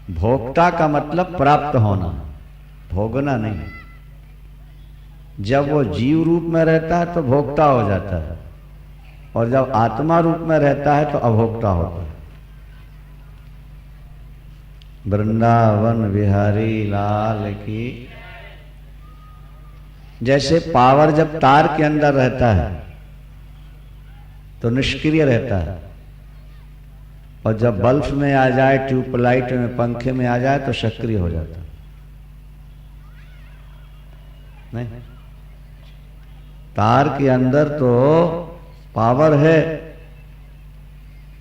भोक्ता का मतलब प्राप्त होना, भोगना नहीं। जब वो जीव रूप में रहता है तो भोक्ता हो जाता है, और जब आत्मा रूप में रहता है तो अभोक्ता होता है। वृंदावन बिहारी लाल की। जैसे पावर जब तार के अंदर रहता है तो निष्क्रिय रहता है, और जब बल्ब में आ जाए, ट्यूबलाइट में, पंखे में आ जाए तो सक्रिय हो जाता है। नहीं, तार के अंदर तो पावर है,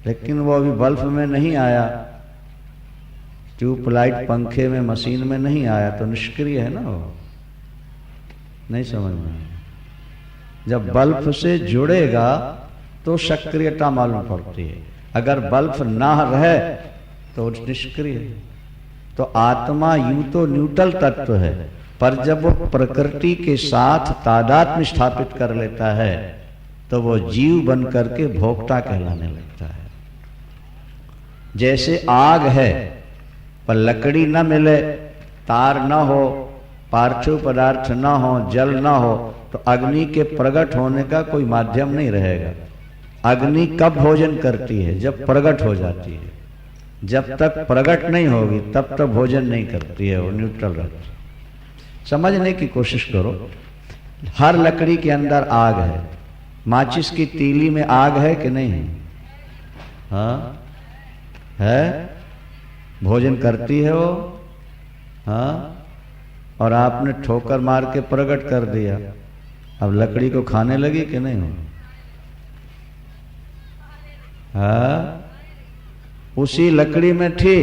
लेकिन वो अभी बल्ब में नहीं आया, ट्यूबलाइट, पंखे में, मशीन में नहीं आया, तो निष्क्रिय है ना वो। नहीं समझ में। जब बल्ब से जुड़ेगा तो सक्रियता मालूम पड़ती है, अगर बल्ब ना रहे तो निष्क्रिय। तो आत्मा यूं तो न्यूट्रल तत्व है, पर जब वो प्रकृति के साथ तादात्म्य स्थापित कर लेता है तो वो जीव बन करके भोक्ता कहलाने लगता है। जैसे आग है पर लकड़ी न मिले, तार न हो, पार्थिव पदार्थ न हो, जल न हो, तो अग्नि के प्रकट होने का कोई माध्यम नहीं रहेगा। अग्नि कब भोजन करती है? जब प्रकट हो जाती है। जब तक प्रकट नहीं होगी तब तक भोजन नहीं करती है, वो न्यूट्रल रहती है। समझने की कोशिश करो, हर लकड़ी के अंदर आग है। माचिस की तीली में आग है कि नहीं है? हाँ है, भोजन करती है वो। हाँ, और आपने ठोकर मार के प्रकट कर दिया, अब लकड़ी को खाने लगी कि नहीं हो? हाँ, उसी लकड़ी में थी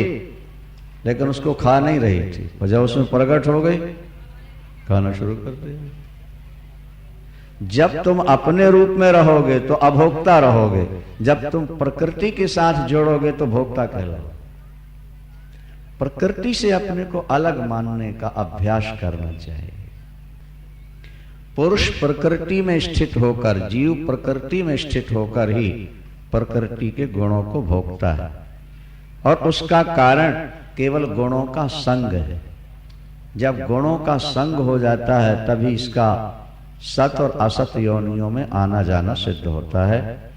लेकिन उसको खा नहीं रही थी, और जब उसमें प्रकट हो गई खाना शुरू कर दिया। जब तुम अपने रूप में रहोगे तो अभोक्ता रहोगे, जब तुम प्रकृति के साथ जोड़ोगे तो भोक्ता कहलाओगे। प्रकृति से अपने को अलग मानने का अभ्यास करना चाहिए। पुरुष प्रकृति में स्थित होकर, जीव प्रकृति में स्थित होकर ही प्रकृति के गुणों को भोगता है, और उसका कारण केवल गुणों का संग है। जब गुणों का संग हो जाता है तभी इसका सत और असत योनियों में आना जाना सिद्ध होता है।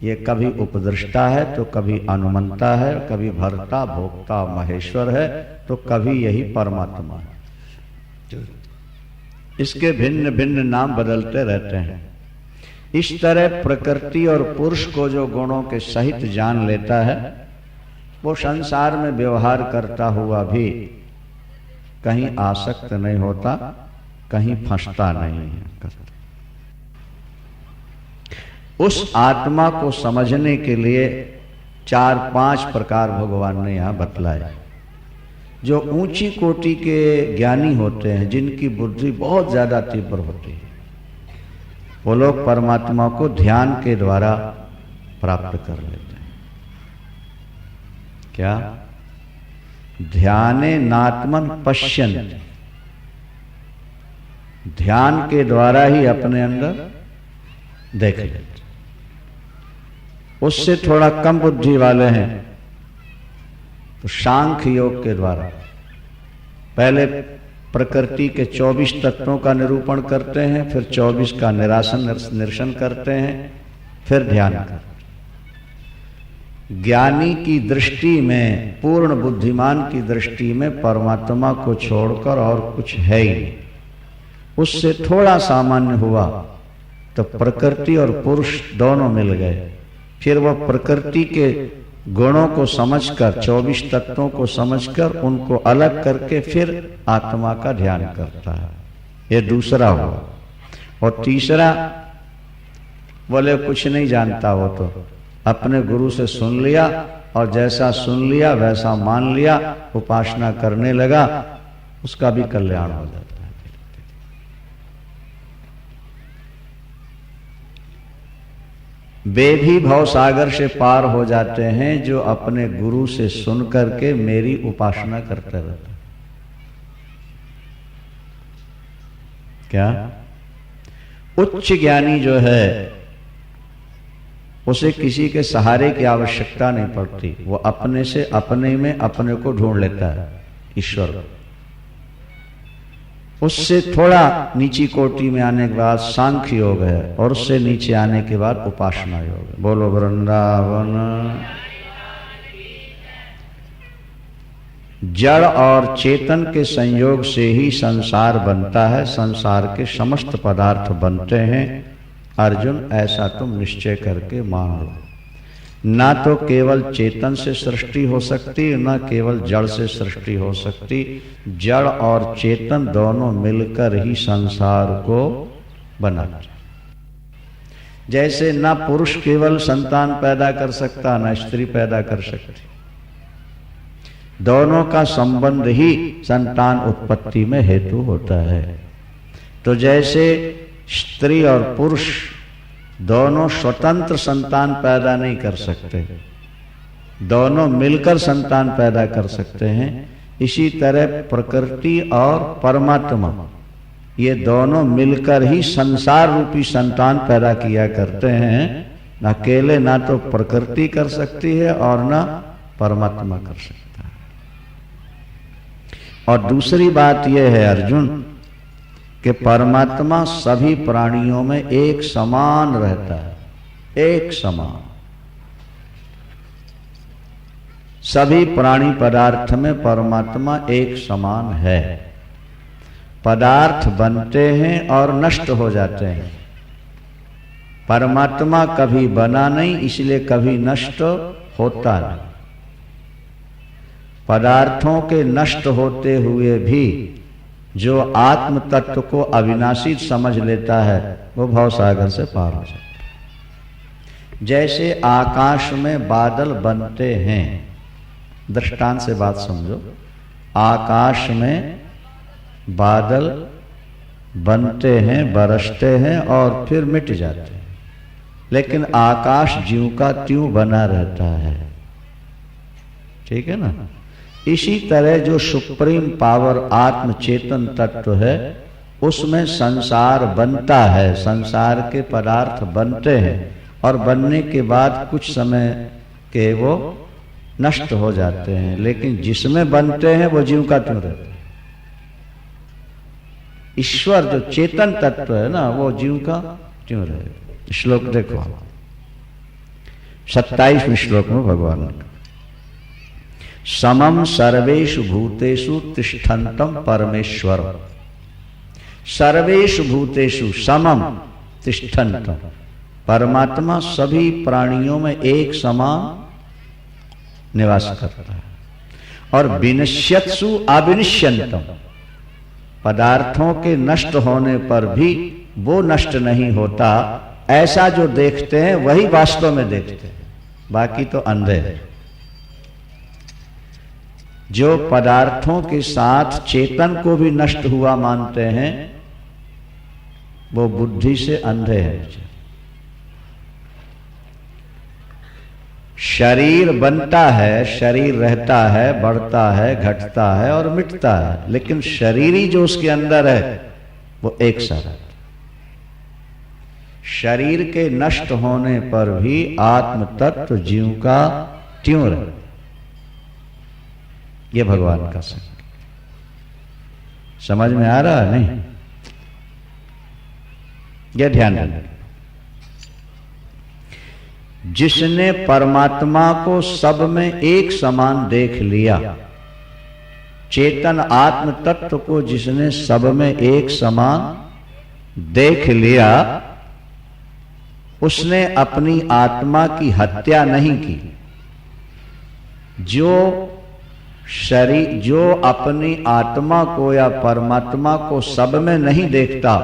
ये कभी उपदृष्टा है तो कभी अनुमंता है, कभी भर्ता भोक्ता महेश्वर है, तो कभी यही परमात्मा है। इसके भिन्न भिन्न नाम बदलते रहते हैं। इस तरह प्रकृति और पुरुष को जो गुणों के सहित जान लेता है, वो संसार में व्यवहार करता हुआ भी कहीं आसक्त नहीं होता, कहीं फंसता नहीं है। उस आत्मा को समझने के लिए 4-5 प्रकार भगवान ने यहां बतलाए। जो ऊंची कोटि के ज्ञानी होते हैं, जिनकी बुद्धि बहुत ज्यादा तीव्र होती है, वो लोग परमात्मा को ध्यान के द्वारा प्राप्त कर लेते हैं। क्या? ध्याने नात्मन पश्यन्ति, ध्यान के द्वारा ही अपने अंदर देख लेते। उससे थोड़ा कम बुद्धि वाले हैं तो सांख्य योग के द्वारा पहले प्रकृति के 24 तत्वों का निरूपण करते हैं, फिर 24 का निरसन करते हैं, फिर ध्यान करते हैं। ज्ञानी की दृष्टि में, पूर्ण बुद्धिमान की दृष्टि में परमात्मा को छोड़कर और कुछ है ही नहीं। उससे थोड़ा सामान्य हुआ तो प्रकृति और पुरुष दोनों मिल गए। फिर वह प्रकृति के गुणों को समझकर, 24 तत्वों को समझकर उनको अलग करके फिर आत्मा का ध्यान करता है। ये दूसरा हुआ। और तीसरा, बोले कुछ नहीं जानता, वो तो अपने गुरु से सुन लिया और जैसा सुन लिया वैसा मान लिया, उपासना करने लगा, उसका भी कल्याण हो जाता है। वे भी भव सागर से पार हो जाते हैं जो अपने गुरु से सुन करके मेरी उपासना करते रहते हैं। क्या? उच्च ज्ञानी जो है उसे किसी के सहारे की आवश्यकता नहीं पड़ती, वो अपने से अपने में अपने को ढूंढ लेता है ईश्वर को। उससे थोड़ा नीची कोटि में आने के बाद सांख्य योग है, और उससे नीचे आने के बाद उपासना योग है। बोलो वृंदावन। जड़ और चेतन के संयोग से ही संसार बनता है, संसार के समस्त पदार्थ बनते हैं। अर्जुन, ऐसा तुम निश्चय करके मान लो। ना तो केवल चेतन से सृष्टि हो सकती, ना केवल जड़ से सृष्टि हो सकती। जड़ और चेतन दोनों मिलकर ही संसार को बनाते। जैसे ना पुरुष केवल संतान पैदा कर सकता, ना स्त्री पैदा कर सकती। दोनों का संबंध ही संतान उत्पत्ति में हेतु होता है। तो जैसे स्त्री और पुरुष दोनों स्वतंत्र संतान पैदा नहीं कर सकते, दोनों मिलकर संतान पैदा कर सकते हैं, इसी तरह प्रकृति और परमात्मा ये दोनों मिलकर ही संसार रूपी संतान पैदा किया करते हैं। ना अकेले ना तो प्रकृति कर सकती है और ना परमात्मा कर सकता है। और दूसरी बात यह है अर्जुन कि परमात्मा सभी प्राणियों में एक समान रहता है, एक समान। सभी प्राणी पदार्थ में परमात्मा एक समान है। पदार्थ बनते हैं और नष्ट हो जाते हैं, परमात्मा कभी बना नहीं, इसलिए कभी नष्ट होता नहीं। पदार्थों के नष्ट होते हुए भी जो आत्म तत्व को अविनाशी समझ लेता है वो भवसागर से पार हो जाता है। जैसे आकाश में बादल बनते हैं, दृष्टांत से बात समझो। आकाश में बादल बनते हैं, बरसते हैं और फिर मिट जाते हैं, लेकिन आकाश ज्यों का त्यों बना रहता है। ठीक है ना? इसी तरह जो सुप्रीम पावर आत्म चेतन तत्व है, उसमें संसार बनता है, संसार के पदार्थ बनते हैं और बनने के बाद कुछ समय के वो नष्ट हो जाते हैं, लेकिन जिसमें बनते हैं वो ज्यों का त्यों रहते हैं। ईश्वर जो चेतन तत्व है ना, वो ज्यों का त्यों रहे। श्लोक देखो 27वें श्लोक में भगवान ने समम सर्वेषु भूतेषु तिष्ठन्तम परमेश्वर। सर्वेषु भूतेषु समम तिष्ठन्तम, परमात्मा सभी प्राणियों में एक समान निवास करता है। और विनश्यत्सु अविनश्यन्तम, पदार्थों के नष्ट होने पर भी वो नष्ट नहीं होता। ऐसा जो देखते हैं वही वास्तव में देखते हैं, बाकी तो अंधे हैं। जो पदार्थों के साथ चेतन को भी नष्ट हुआ मानते हैं वो बुद्धि से अंधे हैं। शरीर बनता है, शरीर रहता है, बढ़ता है, घटता है और मिटता है, लेकिन शरीर ही जो उसके अंदर है वो एक सा रहता है। शरीर के नष्ट होने पर भी आत्म तत्व ज्यों का त्यों रहे। ये भगवान का संग। समझ में आ रहा है? नहीं? यह ध्यान रखना। जिसने परमात्मा को सब में एक समान देख लिया, चेतन आत्म तत्व को जिसने सब में एक समान देख लिया, उसने अपनी आत्मा की हत्या नहीं की। जो अपनी आत्मा को या परमात्मा को सब में नहीं देखता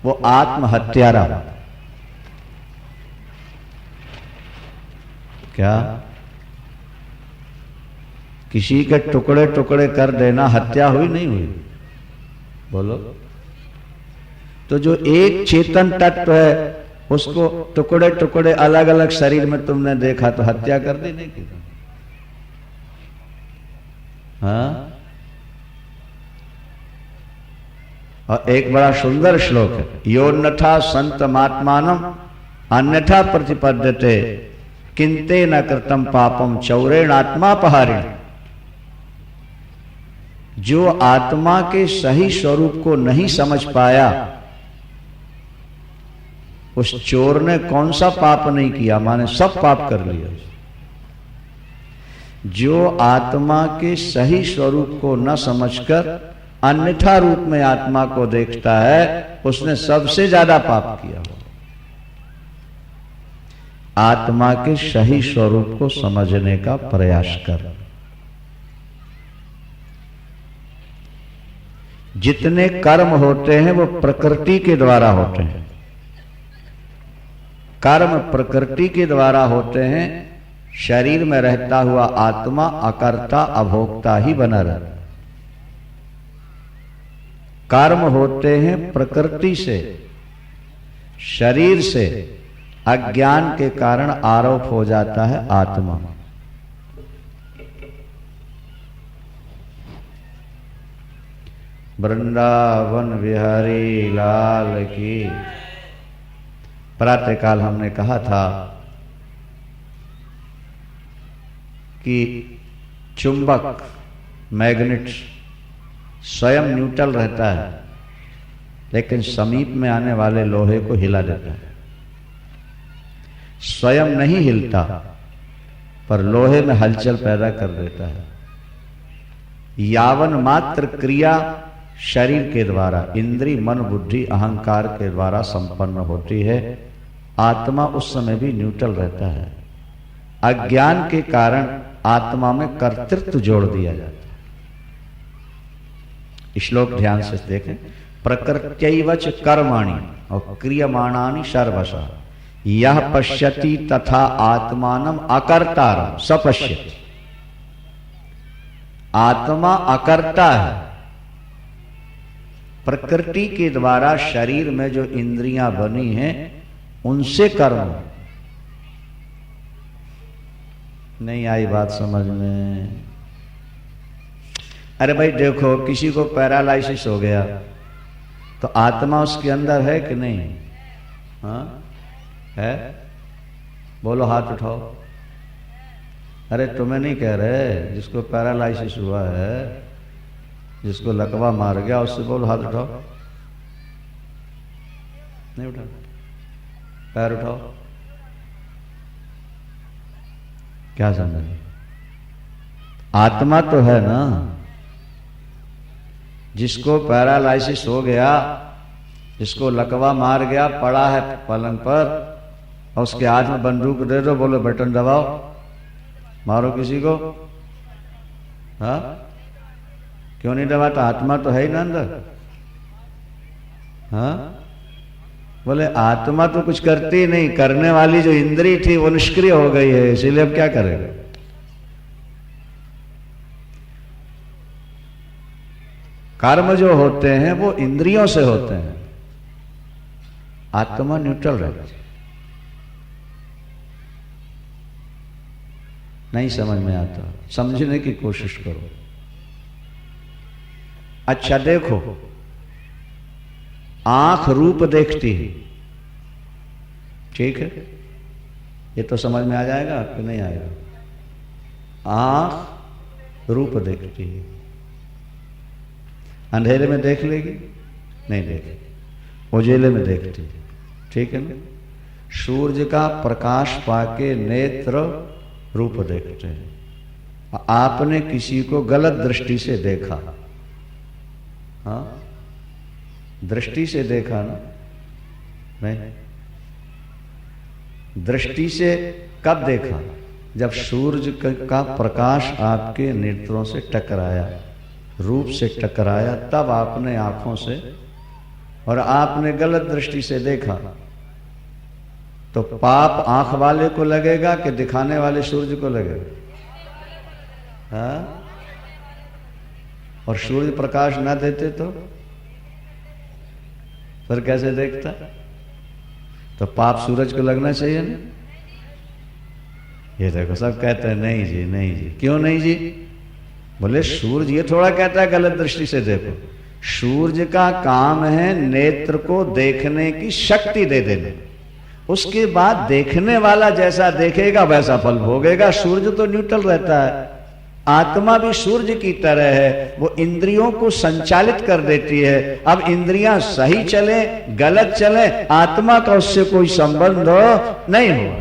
वो आत्महत्यारा। क्या किसी के टुकड़े टुकड़े कर देना हत्या हुई नहीं हुई? बोलो। तो जो एक चेतन तत्व है उसको टुकड़े टुकड़े अलग अलग शरीर में तुमने देखा तो हत्या कर दी नहीं की? हाँ? और एक बड़ा सुंदर श्लोक है, योन्नथा संतमात्मानम अन्यथा प्रतिपद्यते किंते न कृतम पापम चौरेण आत्मापहारिण। जो आत्मा के सही स्वरूप को नहीं समझ पाया, उस चोर ने कौन सा पाप नहीं किया, माने सब पाप कर लिया। जो आत्मा के सही स्वरूप को न समझकर अन्यथा रूप में आत्मा को देखता है, उसने सबसे ज्यादा पाप किया हो। आत्मा के सही स्वरूप को समझने का प्रयास कर। जितने कर्म होते हैं वो प्रकृति के द्वारा होते हैं। कर्म प्रकृति के द्वारा होते हैं। शरीर में रहता हुआ आत्मा अकर्ता अभोक्ता ही बना रहता है। कर्म होते हैं प्रकृति से, शरीर से अज्ञान के कारण आरोप हो जाता है आत्मा। वृंदावन विहारी लाल की। प्रातःकाल हमने कहा था कि चुंबक मैग्नेट स्वयं न्यूट्रल रहता है, लेकिन समीप में आने वाले लोहे को हिला देता है। स्वयं नहीं हिलता, पर लोहे में हलचल पैदा कर देता है। यावन मात्र क्रिया शरीर के द्वारा, इंद्रिय मन बुद्धि अहंकार के द्वारा संपन्न होती है, आत्मा उस समय भी न्यूट्रल रहता है। अज्ञान के कारण आत्मा में कर्तृत्व जोड़ दिया जाता है। श्लोक ध्यान से देखें। प्रकृत्यैवच कर्माणि और क्रियमाणानि सर्वशः यह पश्यति तथा आत्मानम अकर्तारम स पश्यति। आत्मा अकर्ता है। प्रकृति के द्वारा शरीर में जो इंद्रियां बनी हैं, उनसे कर्म। नहीं आई बात समझ में? अरे भाई देखो, किसी को पैरालाइसिस हो गया तो आत्मा उसके अंदर है कि नहीं? हाँ है? बोलो हाथ उठाओ। अरे तुम्हें नहीं कह रहे, जिसको पैरालाइसिस हुआ है, जिसको लकवा मार गया, उससे बोलो हाथ उठाओ। नहीं उठा? पैर उठाओ। क्या समझ? आत्मा तो है ना। जिसको पैरालाइसिस हो गया, जिसको लकवा मार गया, पड़ा है पलंग पर, और उसके हाथ में बंदूक दे दो, बोलो बटन दबाओ, मारो किसी को। हाँ क्यों नहीं दबाता? आत्मा तो है ही ना अंदर। हाँ बोले आत्मा तो कुछ करती नहीं, करने वाली जो इंद्रिय थी वो निष्क्रिय हो गई है, इसीलिए अब क्या करेगा? कर्म जो होते हैं वो इंद्रियों से होते हैं, आत्मा न्यूट्रल रहती है। नहीं समझ में आता, समझने की कोशिश करो। अच्छा देखो, आंख रूप देखती है, ठीक है, ये तो समझ में आ जाएगा कि नहीं आएगा? आंख रूप देखती है, अंधेरे में देख लेगी? नहीं देखेगी, उजेले में देखती है, ठीक है ना? सूर्य का प्रकाश पाके नेत्र रूप देखते हैं। आपने किसी को गलत दृष्टि से देखा, हाँ दृष्टि से देखा ना? नहीं, दृष्टि से कब देखा? जब सूर्य का प्रकाश आपके नेत्रों से टकराया, रूप से टकराया, तब आपने आंखों से, और आपने गलत दृष्टि से देखा, तो पाप आंख वाले को लगेगा कि दिखाने वाले सूर्य को लगेगा? हाँ? और सूर्य प्रकाश ना देते तो फिर कैसे देखता? तो पाप सूरज को लगना चाहिए ना? ये देखो सब कहते हैं नहीं जी, नहीं जी। क्यों नहीं जी? बोले सूर्य ये थोड़ा कहता है गलत दृष्टि से देखो। सूर्य का काम है नेत्र को देखने की शक्ति दे देना, उसके बाद देखने वाला जैसा देखेगा वैसा फल भोगेगा। सूर्य तो न्यूट्रल रहता है, आत्मा भी सूर्य की तरह है, वो इंद्रियों को संचालित कर देती है। अब इंद्रियां सही चले गलत चले, आत्मा का उससे कोई संबंध नहीं हुआ,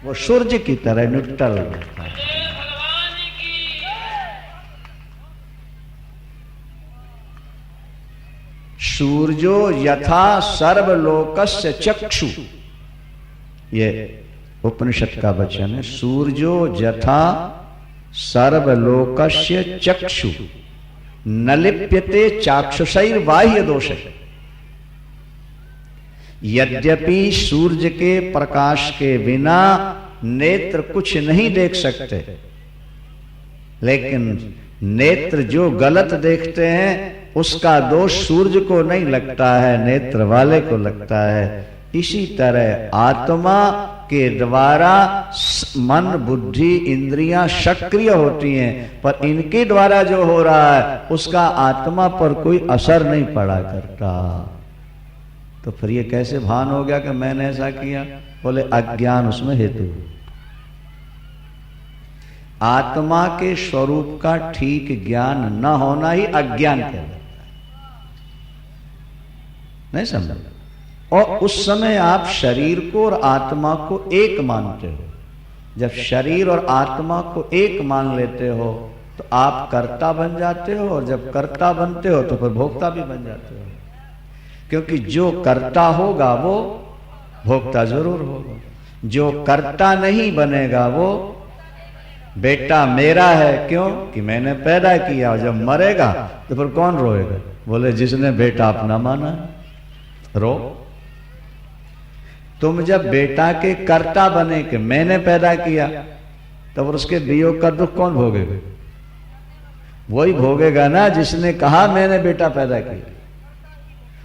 वो सूर्य की तरह न्यूट्रल रहता है। सूर्यो यथा सर्वलोकस्य चक्षु, ये उपनिषद का वचन है। सूर्यो यथा सर्वलोकस्य चक्षु न लिप्यते चाक्षुषैर बाह्य दोष। यद्यपि सूर्य के प्रकाश के बिना नेत्र कुछ नहीं देख सकते, लेकिन नेत्र जो गलत देखते हैं उसका दोष सूर्य को नहीं लगता है, नेत्र वाले को लगता है। इसी तरह आत्मा के द्वारा मन बुद्धि इंद्रियां सक्रिय होती हैं, पर इनके द्वारा जो हो रहा है उसका आत्मा पर कोई असर नहीं पड़ा करता। तो फिर ये कैसे भान हो गया कि मैंने ऐसा किया? बोले अज्ञान उसमें हेतु। आत्मा के स्वरूप का ठीक ज्ञान न होना ही अज्ञान कहलाता है। नहीं समझ? और उस समय आप शरीर को और आत्मा को एक मानते हो। जब शरीर और आत्मा को एक मान लेते हो तो आप कर्ता बन जाते हो, और जब कर्ता बनते हो तो फिर भोक्ता भी बन जाते हो। क्योंकि जो कर्ता होगा वो भोक्ता जरूर होगा। जो कर्ता नहीं बनेगा वो बेटा मेरा है, क्यों कि मैंने पैदा किया। जब मरेगा तो फिर कौन रोएगा? बोले जिसने बेटा अपना माना रो। तुम जब बेटा के कर्ता बने कि मैंने पैदा किया, तब उसके वियोग का दुख कौन भोगेगा? वही भोगेगा ना जिसने कहा मैंने बेटा पैदा किया।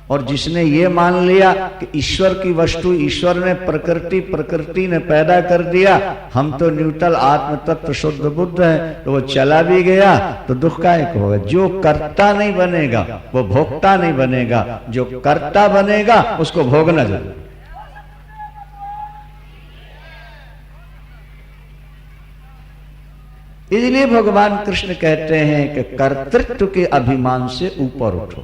और जिसने ये मान लिया कि ईश्वर की वस्तु ईश्वर ने प्रकृति ने पैदा कर दिया, हम तो न्यूट्रल आत्म तत्व शुद्ध बुद्ध है, तो वो चला भी गया तो दुख काहे को होगा? जो कर्ता नहीं बनेगा वो भोक्ता नहीं बनेगा, जो कर्ता बनेगा उसको भोगना जरूर। इसलिए भगवान कृष्ण कहते हैं कि कर्तृत्व के अभिमान से ऊपर उठो,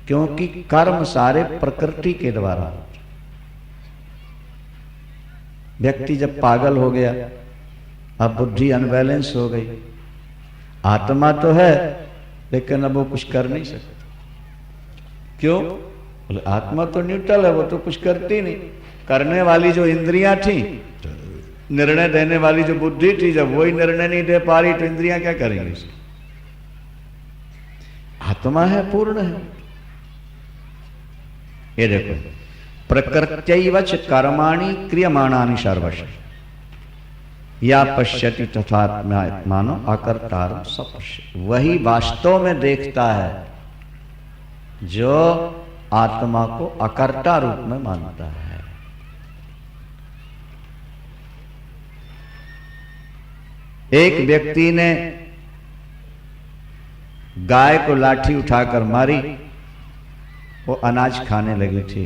क्योंकि कर्म सारे प्रकृति के द्वारा होते। व्यक्ति जब पागल हो गया, अब बुद्धि अनबैलेंस हो गई, आत्मा तो है लेकिन अब वो कुछ कर नहीं सकता। क्यों? बोले आत्मा तो न्यूट्रल है, वो तो कुछ करती नहीं। करने वाली जो इंद्रियां थी, निर्णय देने वाली जो बुद्धि थी, जब वही निर्णय नहीं दे पा रही तो इंद्रियां क्या करेंगी? आत्मा है, पूर्ण है। ये देखो, प्रकृत्यैवच कर्माणि क्रियमाणानि सर्वश या पश्यति तथात्मानो अकर्तारं स पश्यति। वही वास्तव में देखता है जो आत्मा को अकर्ता रूप में मानता है। एक व्यक्ति ने गाय को लाठी उठाकर मारी, वो अनाज खाने लगी थी,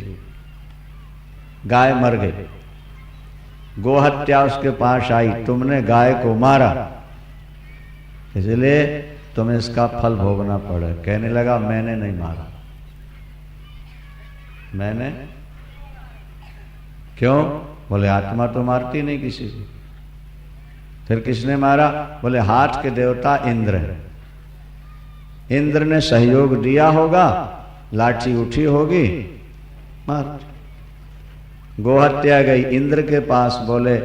गाय मर गई। गोहत्या उसके पास आई, तुमने गाय को मारा इसलिए तुम्हें इसका फल भोगना पड़ा। कहने लगा मैंने नहीं मारा। मैंने क्यों? बोले आत्मा तो मारती नहीं किसी को। फिर किसने मारा? बोले हाथ के देवता इंद्र है, इंद्र ने सहयोग दिया होगा, लाठी उठी होगी, मार। गोहत्या गई इंद्र के पास, बोले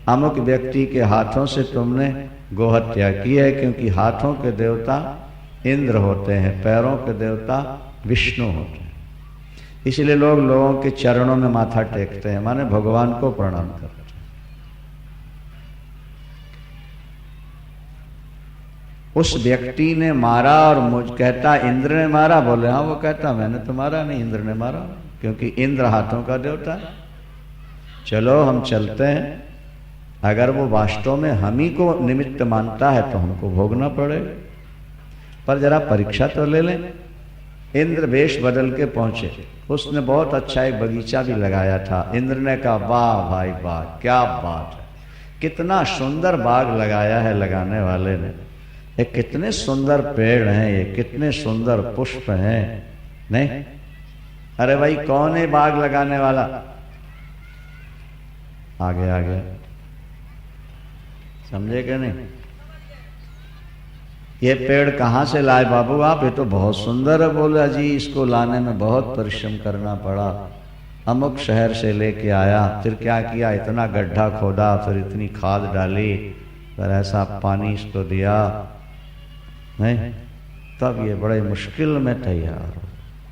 अमुक व्यक्ति के हाथों से तुमने गोहत्या की है, क्योंकि हाथों के देवता इंद्र होते हैं, पैरों के देवता विष्णु होते हैं। इसलिए लोग लोगों के चरणों में माथा टेकते हैं, माने भगवान को प्रणाम करते हैं। उस व्यक्ति ने मारा और मुझ कहता इंद्र ने मारा। बोले हाँ, वो कहता मैंने तो मारा नहीं, इंद्र ने मारा, क्योंकि इंद्र हाथों का देवता है। चलो हम चलते हैं, अगर वो वास्तव में हम ही को निमित्त मानता है तो हमको भोगना पड़ेगा, पर जरा परीक्षा तो ले लें। इंद्र वेश बदल के पहुंचे। उसने बहुत अच्छा एक बगीचा भी लगाया था। इंद्र ने कहा वाह भाई वाह, क्या बात है, कितना सुंदर बाग लगाया है लगाने वाले ने, ये कितने सुंदर पेड़ हैं, ये कितने सुंदर पुष्प हैं। नहीं, अरे भाई कौन है बाग लगाने वाला? आगे आ गया, समझे कि नहीं? ये पेड़ कहाँ से लाए बाबू आप? ये तो बहुत सुंदर है। बोला जी इसको लाने में बहुत परिश्रम करना पड़ा, अमुक शहर से लेके आया, फिर क्या किया, इतना गड्ढा खोदा, फिर इतनी खाद डाली, फिर ऐसा पानी इसको दिया, नहीं तब ये बड़े मुश्किल में तैयार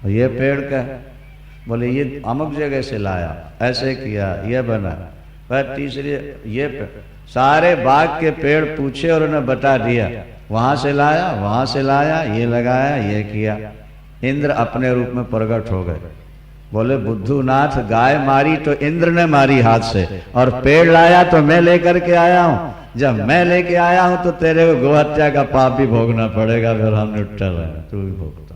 हो। ये पेड़ का बोले ये अमुक जगह से लाया, ऐसे किया, ये बना। फिर तीसरी ये पेड़, सारे बाग के पेड़ पूछे और उन्हें बता दिया, वहां से लाया, वहां से लाया, ये लगाया, ये किया। इंद्र अपने रूप में प्रकट हो गए। बोले बुद्धूनाथ, गाय मारी तो इंद्र ने मारी हाथ से, और पेड़ लाया तो मैं लेकर के आया हूं। जब मैं लेके आया हूं तो तेरे को गोहत्या का पाप भी भोगना पड़ेगा, फिर हम निपटल है, तू भी भोगता।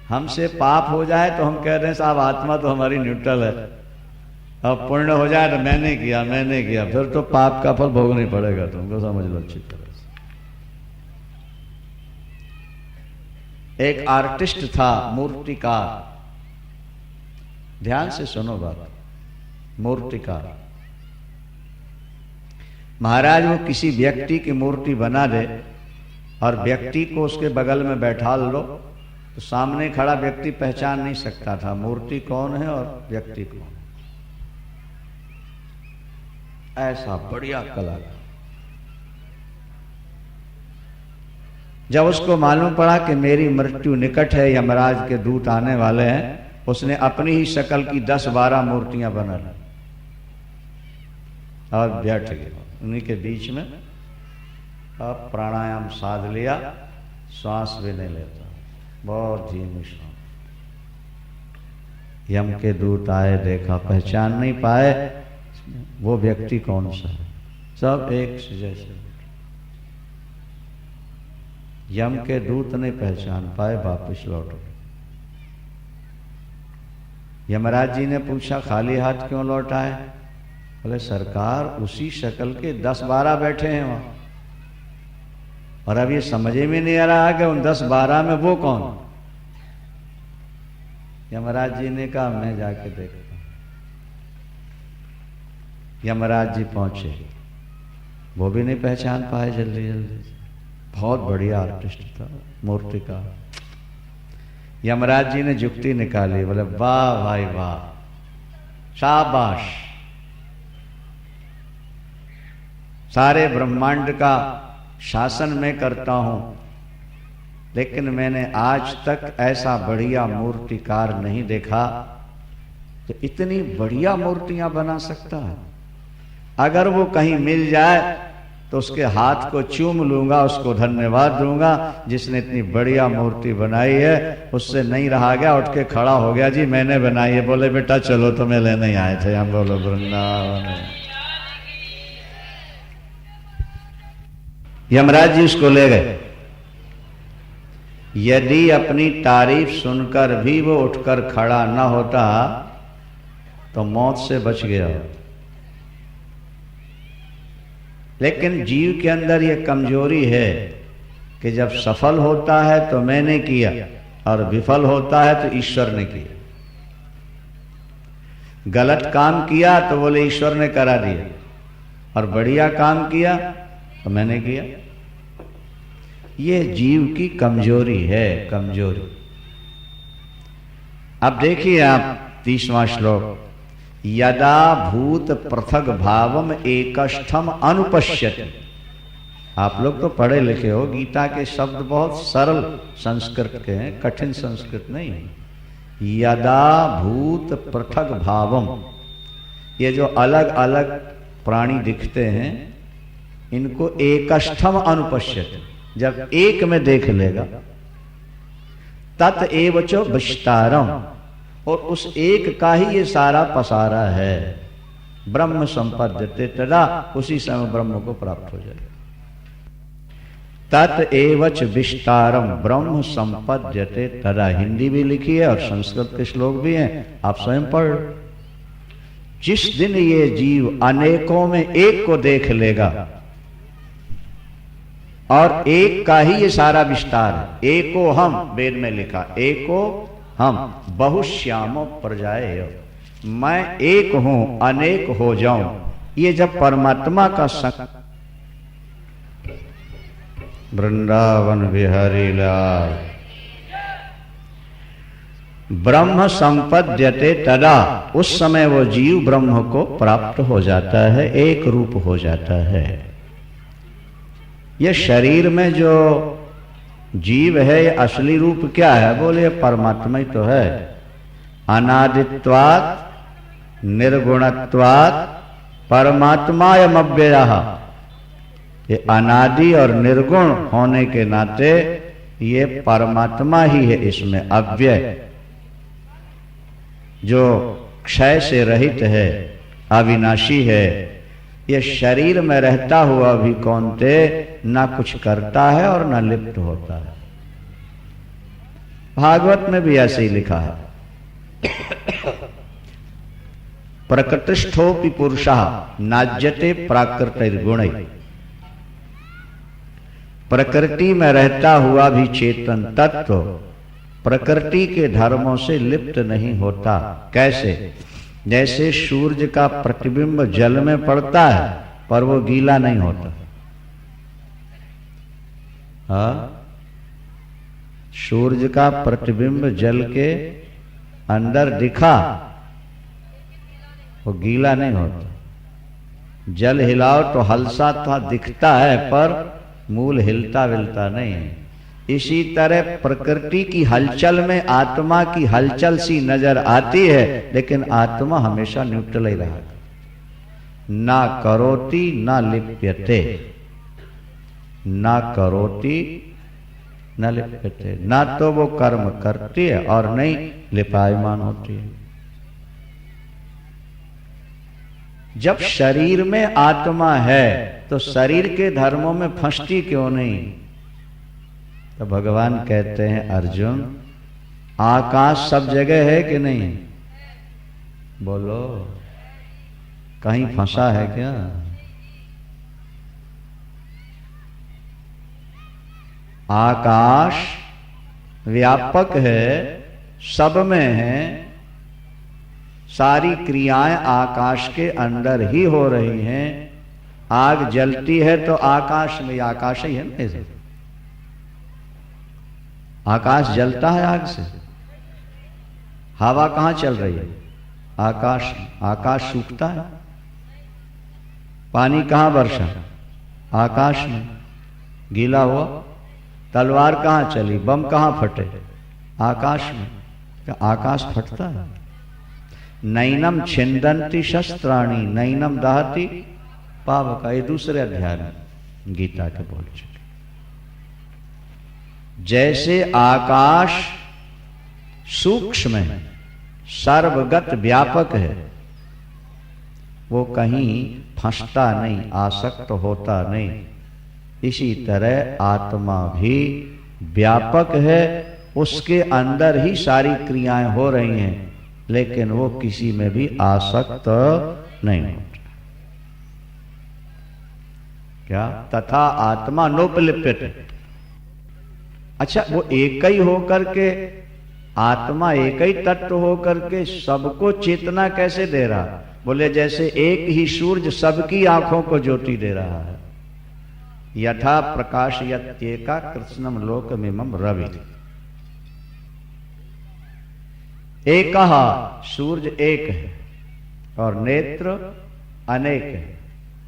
हमसे पाप हो जाए तो हम कह रहे हैं साहब आत्मा तो हमारी न्यूट्रल है, अब पुण्य हो जाए तो मैंने किया, फिर तो पाप का फल भोगना पड़ेगा, तुमको समझ लो अच्छी तरह से। एक आर्टिस्ट था, मूर्तिकार, ध्यान से सुनो बात, मूर्तिकार। महाराज वो किसी व्यक्ति की मूर्ति बना दे और व्यक्ति को उसके बगल में बैठा लो तो सामने खड़ा व्यक्ति पहचान नहीं सकता था मूर्ति कौन है और व्यक्ति कौन है। ऐसा बढ़िया कलाकार। जब उसको मालूम पड़ा कि मेरी मृत्यु निकट है, यमराज के दूत आने वाले हैं, उसने अपनी ही शक्ल की 10-12 मूर्तियां बना ली और बैठ गया उन्हीं के बीच में। अब प्राणायाम साध लिया, श्वास भी नहीं लेता, बहुत धीमी श्वास। यम के दूत आए, देखा, पहचान नहीं पाए वो व्यक्ति कौन सा है, सब एक से जैसे। यम के दूत नहीं पहचान पाए, वापस लौट गए। यमराज जी ने पूछा खाली हाथ क्यों लौट आए? बोले सरकार उसी शक्ल के 10-12 बैठे हैं वहां, और अब ये समझ में नहीं आ रहा कि उन 10-12 में वो कौन। यमराज जी ने कहा मैं जाके देखता हूं। यमराज जी पहुंचे, वो भी नहीं पहचान पाए जल्दी जल्दी से। बहुत बढ़िया आर्टिस्ट था, मूर्तिकार। यमराज जी ने जुक्ति निकाली, बोले वाह भाई वाह, शाबाश, सारे ब्रह्मांड का शासन मैं करता हूं, लेकिन मैंने आज तक ऐसा बढ़िया मूर्तिकार नहीं देखा तो इतनी बढ़िया मूर्तियां बना सकता है। अगर वो कहीं मिल जाए तो उसके हाथ को चूम लूंगा, उसको धन्यवाद दूंगा जिसने इतनी बढ़िया मूर्ति बनाई है। उससे नहीं रहा गया, उठ के खड़ा हो गया, जी मैंने बनाई है। बोले बेटा चलो तुम्हें लेने ही आए थे हम। बोलो वृंदावन। यमराज जी उसको ले गए। यदि अपनी तारीफ सुनकर भी वो उठकर खड़ा न होता तो मौत से बच गया। लेकिन जीव के अंदर ये कमजोरी है कि जब सफल होता है तो मैंने किया और विफल होता है तो ईश्वर ने किया। गलत काम किया तो बोले ईश्वर ने करा दिया, और बढ़िया काम किया तो मैंने किया। ये जीव की कमजोरी है, कमजोरी। अब देखिए आप 30वां श्लोक, यदा भूत पृथक भावम एकष्ठम अनुपश्यति। आप लोग तो पढ़े लिखे हो, गीता के शब्द बहुत सरल संस्कृत के हैं, कठिन संस्कृत नहीं है। यदा भूत पृथक भावम, ये जो अलग अलग प्राणी दिखते हैं इनको एकष्ठम अनुपश्यति, जब एक में देख लेगा, तत एव च विस्तारम, और उस एक का ही ये सारा पसारा है। ब्रह्म संपद्यते, तदा उसी समय ब्रह्म को प्राप्त हो जाएगा। तत एवच विस्तारम ब्रह्म संपद्यते तदा। हिंदी भी लिखी है और संस्कृत के श्लोक भी हैं, आप स्वयं पढ़। जिस दिन ये जीव अनेकों में एक को देख लेगा, और एक का ही ये सारा विस्तार है। एको हम, वेद में लिखा, एको हम बहुश्यामो प्रजाएय, मैं एक हूं अनेक हो जाऊं। ये जब परमात्मा का वृंदावन बिहारी लाल। ब्रह्म संपद्यते तदा, उस समय वो जीव ब्रह्म को प्राप्त हो जाता है, एक रूप हो जाता है। ये शरीर में जो जीव है, ये असली रूप क्या है? बोले परमात्मा ही तो है। अनादित्वात् निर्गुणत्वात् परमात्मायम् अव्ययः। ये अनादि और निर्गुण होने के नाते ये परमात्मा ही है, इसमें अव्यय, जो क्षय से रहित है, अविनाशी है। ये शरीर में रहता हुआ भी कौनते ना कुछ करता है और ना लिप्त होता है। भागवत में भी ऐसे ही लिखा है, प्रकृतिष्ठोपि पुरुषः नाज्यते प्राकृतिर्गुणैः। प्रकृति में रहता हुआ भी चेतन तत्व प्रकृति के धर्मों से लिप्त नहीं होता। कैसे? जैसे सूर्य का प्रतिबिंब जल में पड़ता है पर वो गीला नहीं होता। सूर्य का प्रतिबिंब जल के अंदर दिखा, वो गीला नहीं होता। जल हिलाओ तो हलसा था दिखता है, पर मूल हिलता विलता नहीं है। इसी तरह प्रकृति की हलचल में आत्मा की हलचल सी नजर आती है, लेकिन आत्मा हमेशा न्यूट्रल ही रहा। ना करोति ना लिप्यते, ना करोति न लिप्यते, ना तो वो कर्म करती है और नहीं लिपायमान होती है। जब शरीर में आत्मा है तो शरीर के धर्मों में फंसती क्यों नहीं? तो भगवान कहते हैं, अर्जुन आकाश सब जगह है कि नहीं? बोलो, कहीं फंसा है क्या? आकाश व्यापक है, सब में है, सारी क्रियाएं आकाश के अंदर ही हो रही हैं। आग जलती है तो आकाश में, आकाश ही है ना। आकाश जलता है आग से। हवा कहां चल रही है? आकाश। आकाश सूखता है। पानी कहां बरसा? आकाश में। गीला हुआ। तलवार कहां चली? बम कहां फटे? आकाश में। क्या आकाश फटता है? नैनम छिंदन्ति शस्त्राणि नैनम दहति पावका। ये दूसरे अध्याय में गीता के बोल चुके। जैसे आकाश सूक्ष्म है, सर्वगत व्यापक है, वो कहीं फंसता नहीं, आसक्त होता नहीं। इसी तरह आत्मा भी व्यापक है, उसके अंदर ही सारी क्रियाएं हो रही हैं, लेकिन वो किसी में भी आसक्त नहीं होता। क्या? तथा आत्मा नोपलिप्यते। अच्छा, वो एक ही होकर के, आत्मा एक ही तत्व होकर के सबको चेतना कैसे दे रहा? बोले जैसे एक ही सूर्य सबकी आंखों को ज्योति दे रहा है। यथा प्रकाशयत्येका कृत्स्नम लोकमिमं रवि। एकः, सूर्य एक है और नेत्र अनेक है।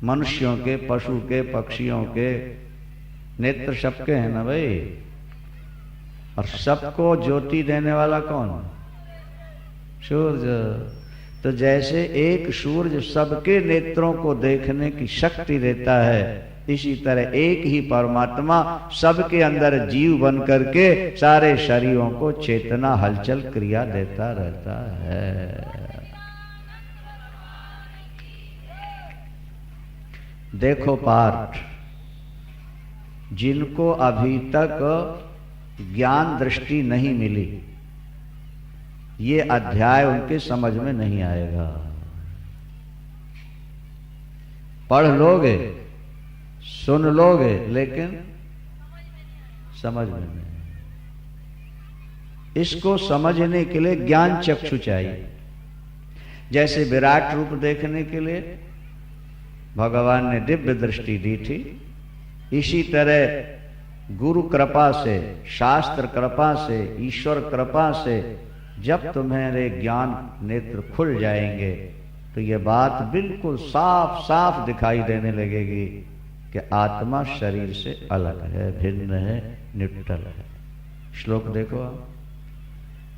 मनुष्यों के, पशु के, पक्षियों के नेत्र सबके हैं ना भाई। और सबको ज्योति देने वाला कौन? सूर्य। तो जैसे एक सूर्य सबके नेत्रों को देखने की शक्ति देता है, इसी तरह एक ही परमात्मा सबके अंदर जीव बन करके सारे शरीरों को चेतना, हलचल, क्रिया देता रहता है। देखो पाठ, जिनको अभी तक ज्ञान दृष्टि नहीं मिली, ये अध्याय उनके समझ में नहीं आएगा। पढ़ लोगे, सुन लोगे, लेकिन समझ में नहीं। इसको समझने के लिए ज्ञान चक्षु चाहिए। जैसे विराट रूप देखने के लिए भगवान ने दिव्य दृष्टि दी थी, इसी तरह गुरु कृपा से, शास्त्र कृपा से, ईश्वर कृपा से जब तुम्हारे ज्ञान नेत्र खुल जाएंगे तो यह बात बिल्कुल साफ साफ दिखाई देने लगेगी कि आत्मा शरीर से अलग है, भिन्न है, निट्टल है। श्लोक देखो आप।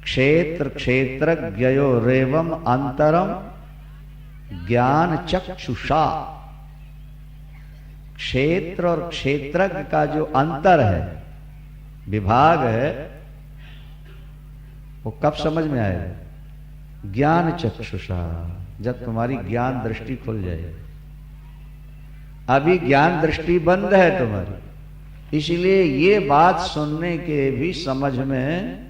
क्षेत्र क्षेत्रज्ञयो रेवम अंतरम ज्ञान चक्षुषा। क्षेत्र और क्षेत्रज्ञ का जो अंतर है, विभाग है, वो कब समझ में आएगा? ज्ञान चक्षुषा, जब तुम्हारी ज्ञान दृष्टि खुल जाए। अभी ज्ञान दृष्टि बंद है तुम्हारी, इसलिए ये बात सुनने के भी समझ में।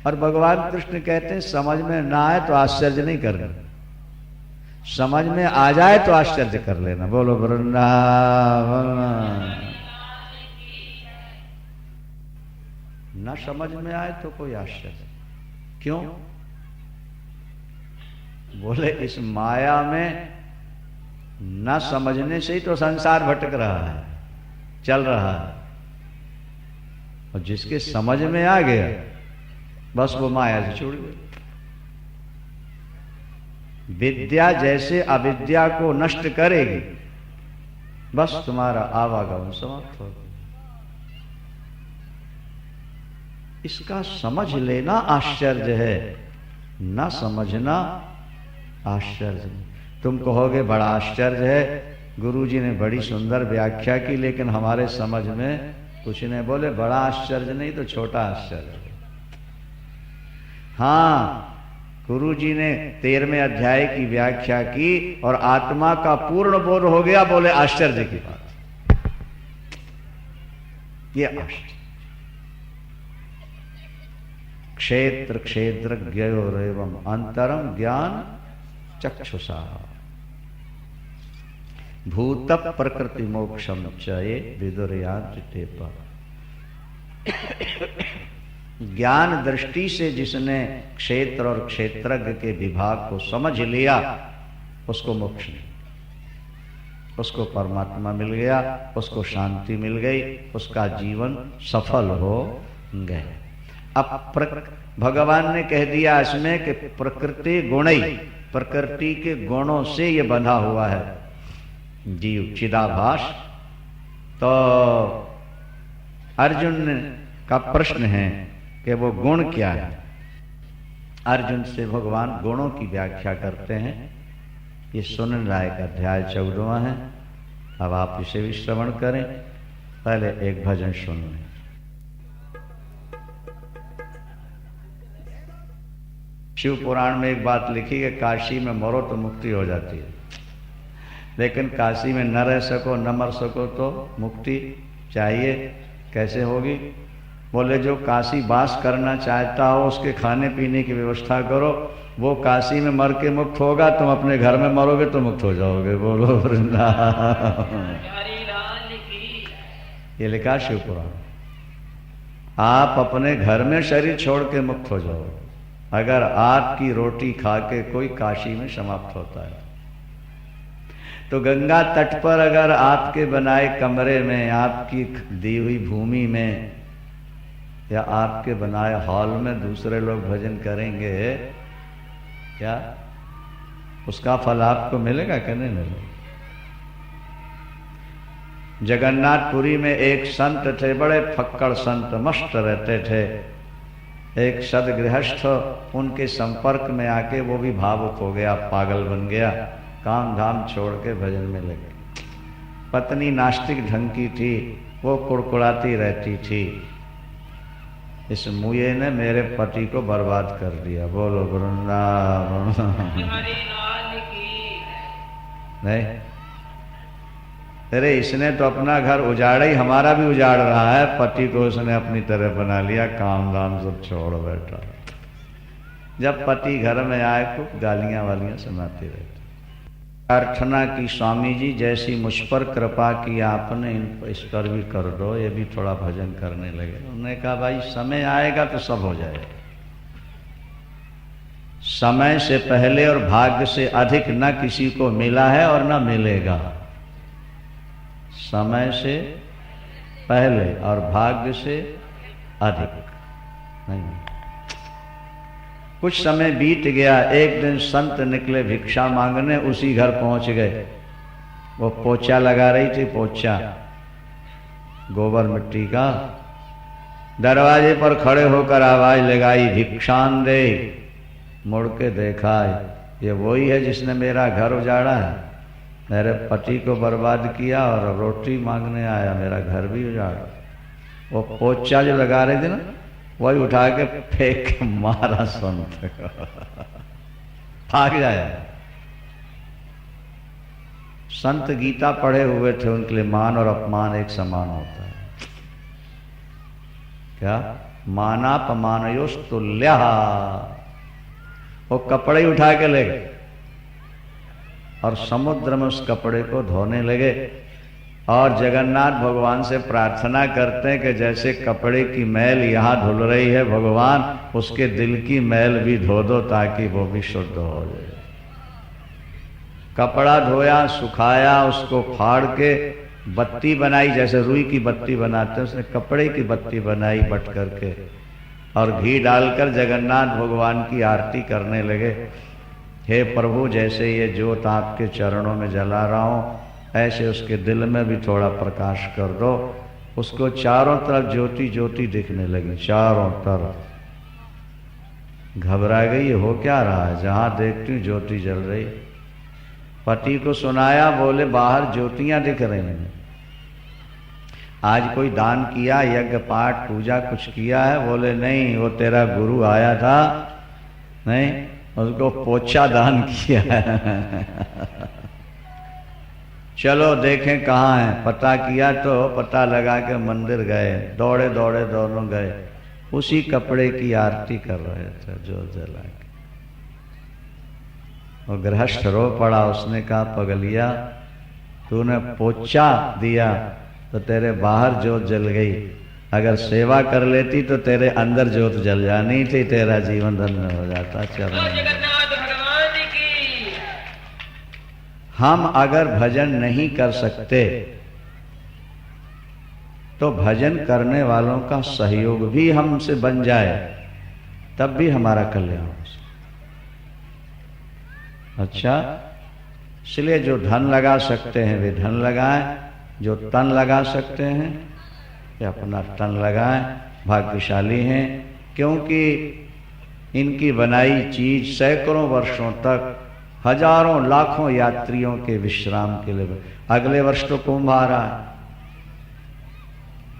और भगवान कृष्ण कहते हैं समझ में ना आए तो आश्चर्य नहीं करना, समझ में आ जाए तो आश्चर्य कर लेना। बोलो वृंदावन। न समझ में आए तो कोई आश्चर्य क्यों? बोले इस माया में न समझने से ही तो संसार भटक रहा है, चल रहा है। और जिसके समझ में आ गया बस वो माया से छूट गया। विद्या जैसे अविद्या को नष्ट करेगी, बस तुम्हारा आवागमन समाप्त हो गया। इसका समझ लेना आश्चर्य है, न समझना आश्चर्य नहीं। तुम कहोगे बड़ा आश्चर्य है, गुरुजी ने बड़ी सुंदर व्याख्या की, लेकिन हमारे समझ में कुछ नहीं। बोले बड़ा आश्चर्य नहीं तो छोटा आश्चर्य। हाँ, गुरुजी ने 13वें अध्याय की व्याख्या की और आत्मा का पूर्ण बोध हो गया। बोले आश्चर्य की बात, ये आश्चर्य। क्षेत्र क्षेत्रज्ञयोरेवं अंतरम ज्ञान चक्षुषा भूत प्रकृति मोक्षम चये विदुरयान्ति पर। ज्ञान दृष्टि से जिसने क्षेत्र और क्षेत्रज्ञ के विभाग को समझ लिया, उसको मोक्ष मिल, उसको परमात्मा मिल गया, उसको शांति मिल गई, उसका जीवन सफल हो गया। अब भगवान ने कह दिया इसमें कि प्रकृति गुणई, प्रकृति के गुणों से ये बंधा हुआ है जीव चिदाभास। तो अर्जुन का प्रश्न है कि वो गुण क्या है। अर्जुन से भगवान गुणों की व्याख्या करते हैं। ये सुनने लायक अध्याय 14वां है। अब आप इसे भी श्रवण करें। पहले एक भजन सुन लें। शिव पुराण में एक बात लिखी है, काशी में मरो तो मुक्ति हो जाती है, लेकिन काशी में न रह सको, न मर सको तो मुक्ति चाहिए। कैसे होगी? बोले जो काशी वास करना चाहता हो उसके खाने पीने की व्यवस्था करो, वो काशी में मर के मुक्त होगा, तुम अपने घर में मरोगे तो मुक्त हो जाओगे। बोलो वृंदावन। ये लिखा शिव पुराण। आप अपने घर में शरीर छोड़ के मुक्त हो जाओ अगर आपकी रोटी खा के कोई काशी में समाप्त होता है। तो गंगा तट पर अगर आपके बनाए कमरे में, आपकी दी हुई भूमि में या आपके बनाए हॉल में दूसरे लोग भजन करेंगे, क्या उसका फल आपको मिलेगा कि नहीं मिलेगा? जगन्नाथपुरी में एक संत थे, बड़े फक्कड़ संत, मस्त रहते थे। एक सदगृहस्थ उनके संपर्क में आके वो भी भावुक हो गया, पागल बन गया, काम धाम छोड़ के भजन में लगे। पत्नी नास्तिक ढंग की थी, वो कुड़कुड़ाती रहती थी। इस मुए ने मेरे पति को बर्बाद कर दिया। बोलो वृंदावन। नहीं, अरे इसने तो अपना घर उजाड़ा ही, हमारा भी उजाड़ रहा है। पति को उसने अपनी तरह बना लिया, काम धाम सब छोड़ बैठा। जब पति घर में आए खूब गालियां वालियां सुनाते रहते। प्रार्थना की स्वामी जी जैसी मुझ पर कृपा की आपने, इस पर भी कर दो, ये भी थोड़ा भजन करने लगे। उन्होंने कहा भाई समय आएगा तो सब हो जाएगा। समय से पहले और भाग्य से अधिक न किसी को मिला है और न मिलेगा। समय से पहले और भाग्य से अधिक नहीं। कुछ समय बीत गया, एक दिन संत निकले भिक्षा मांगने, उसी घर पहुंच गए। वो पोछा लगा रही थी, पोछा गोबर मिट्टी का। दरवाजे पर खड़े होकर आवाज लगाई, भिक्षान दे। मुड़ के देखा, ये वही है जिसने मेरा घर उजाड़ा है, मेरे पति को बर्बाद किया और रोटी मांगने आया, मेरा घर भी उजाड़ा। वो पोछा जो लगा रहे थे ना, वही उठा के फेंक के मारा संत को। भाग जाया। संत गीता पढ़े हुए थे, उनके लिए मान और अपमान एक समान होता है। क्या? मानापमानयोस्तुल्यः। वो कपड़े उठा के ले गए और समुद्र में उस कपड़े को धोने लगे। और जगन्नाथ भगवान से प्रार्थना करते हैं कि जैसे कपड़े की मैल यहाँ धुल रही है भगवान, उसके दिल की मैल भी धो दो ताकि वो भी शुद्ध हो जाए। कपड़ा धोया, सुखाया, उसको फाड़ के बत्ती बनाई, जैसे रुई की बत्ती बनाते हैं, उसने कपड़े की बत्ती बनाई बट करके, और घी डालकर जगन्नाथ भगवान की आरती करने लगे। हे प्रभु, जैसे ये ज्योत आपके चरणों में जला रहा हूँ, ऐसे उसके दिल में भी थोड़ा प्रकाश कर दो। उसको चारों तरफ ज्योति ज्योति दिखने लगी, चारों तरफ। घबरा गई, हो क्या रहा है? जहां देखती हूँ ज्योति जल रही। पति को सुनाया, बोले बाहर ज्योतियां दिख रही हैं। आज कोई दान किया, यज्ञ पाठ पूजा कुछ किया है? बोले नहीं, वो तेरा गुरु आया था, नहीं, उसको पोछा दान किया है। चलो देखें कहाँ है। पता किया तो पता लगा के मंदिर गए, दौड़े दौड़े दोनों गए, उसी कपड़े की आरती कर रहे थे जो जला के। वो गृहस्थ रो पड़ा। उसने कहा, पगलिया, तूने पोछा दिया तो तेरे बाहर ज्योत जल गई, अगर सेवा कर लेती तो तेरे अंदर ज्योत जल जानी थी, तेरा जीवन धन्य हो जाता। चरण हम अगर भजन नहीं कर सकते तो भजन करने वालों का सहयोग भी हमसे बन जाए, तब भी हमारा कल्याण हो सकता। अच्छा, इसलिए जो धन लगा सकते हैं वे धन लगाएं, जो तन लगा सकते हैं वे अपना तन लगाएं। भाग्यशाली हैं, क्योंकि इनकी बनाई चीज सैकड़ों वर्षों तक हजारों लाखों यात्रियों के विश्राम के लिए। अगले वर्ष तो कुंभ आ रहा है,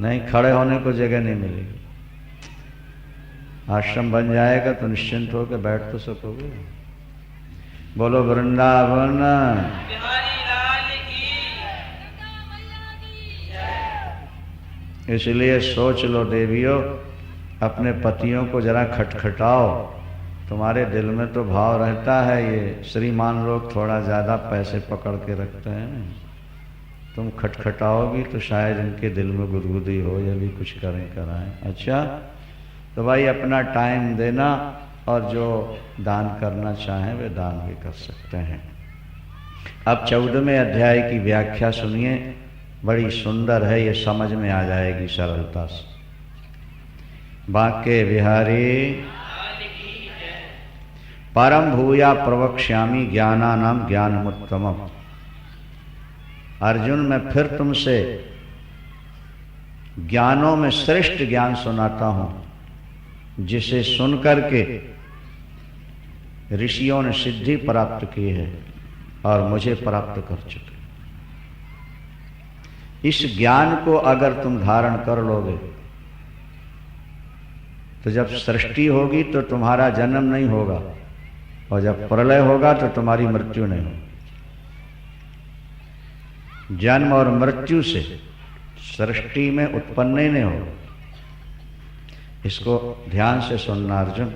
नहीं खड़े होने को जगह नहीं मिलेगी। आश्रम बन जाएगा तो निश्चिंत होकर बैठ तो सकोगे। बोलो वृंदावन। इसलिए सोच लो देवियों, अपने पतियों को जरा खटखटाओ। तुम्हारे दिल में तो भाव रहता है, ये श्रीमान लोग थोड़ा ज़्यादा पैसे पकड़ के रखते हैं, तुम खटखटाओगी तो शायद इनके दिल में गुदगुदी हो, ये भी कुछ करें कराएं। अच्छा, तो भाई अपना टाइम देना, और जो दान करना चाहें वे दान भी कर सकते हैं। अब 14वें अध्याय की व्याख्या सुनिए, बड़ी सुंदर है, ये समझ में आ जाएगी सरलता से। बांके बिहारी परम भूया प्रवक्ष्यामि ज्ञानानाम ज्ञानमुत्तमम्। अर्जुन, मैं फिर तुमसे ज्ञानों में श्रेष्ठ ज्ञान सुनाता हूं, जिसे सुनकर के ऋषियों ने सिद्धि प्राप्त की है और मुझे प्राप्त कर चुके। इस ज्ञान को अगर तुम धारण कर लोगे तो जब सृष्टि होगी तो तुम्हारा जन्म नहीं होगा, और जब प्रलय होगा तो तुम्हारी मृत्यु नहीं होगी। जन्म और मृत्यु से सृष्टि में उत्पन्न ही नहीं हो। इसको ध्यान से सुनना अर्जुन।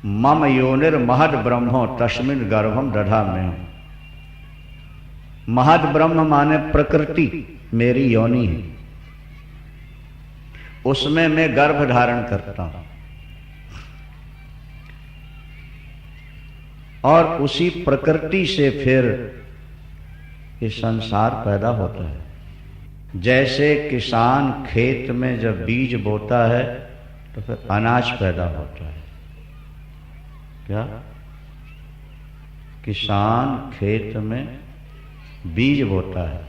मम योनिर महद ब्रह्मो तस्मिन गर्भम दधाम्यहम्। महद ब्रह्म माने प्रकृति मेरी योनि है, उसमें मैं गर्भ धारण करता हूं और उसी प्रकृति से फिर ये संसार पैदा होता है। जैसे किसान खेत में जब बीज बोता है तो फिर अनाज पैदा होता है। क्या? किसान खेत में बीज बोता है